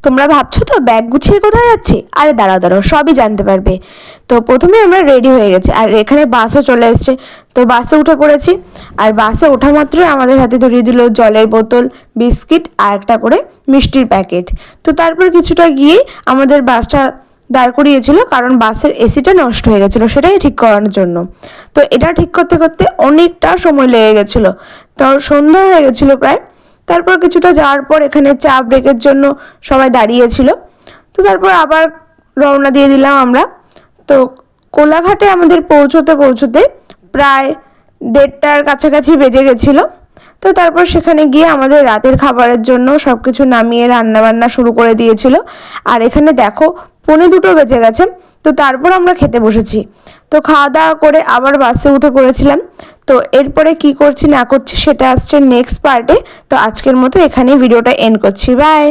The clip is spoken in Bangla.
তোমরা ভাবছো তো ব্যাগ গুছিয়ে কোথায় যাচ্ছি? আরে দাঁড়াও দাঁড়াও, সবই জানতে পারবে। তো প্রথমে আমরা রেডি হয়ে গেছি, আর এখানে বাসও চলে এসছে। তো বাসে উঠে পড়েছি, আর বাসে ওঠা মাত্রই আমাদের হাতে ধরিয়ে দিল জলের বোতল, বিস্কিট আর একটা করে মিষ্টির প্যাকেট। তো তারপর কিছুটা গিয়ে আমাদের বাসটা দাঁড় করিয়েছিল, কারণ বাসের এসিটা নষ্ট হয়ে গেছিলো, সেটাই ঠিক করানোর জন্য। তো এটা ঠিক করতে করতে অনেকটা সময় লেগে গেছিলো, তো সন্ধ্যা হয়ে গেছিলো প্রায়। তারপর কিছুটা যাওয়ার পর এখানে চা ব্রেকের জন্য সবাই দাঁড়িয়েছিল। তো তারপর আবার রওনা দিয়ে দিলাম আমরা। তো কোলাঘাটে আমাদের পৌঁছতে পৌঁছতে প্রায় 1:30টার কাছাকাছি বেজে গেছিলো। তো তারপর সেখানে গিয়ে আমাদের রাতের খাবারের জন্য সব কিছু নামিয়ে রান্নাবান্না শুরু করে দিয়েছিল। আর এখানে দেখো 1:45 বেজে গেছে। তো তারপর আমরা খেতে বসেছি। তো খাওয়া দাওয়া করে আবার বাসে উঠে পড়েছিলাম। তো এরপরে কি করছি না করছি সেটা আসছে নেক্সট পার্টে। তো আজকের মতো এখানেই ভিডিওটা এন্ড করছি, বাই।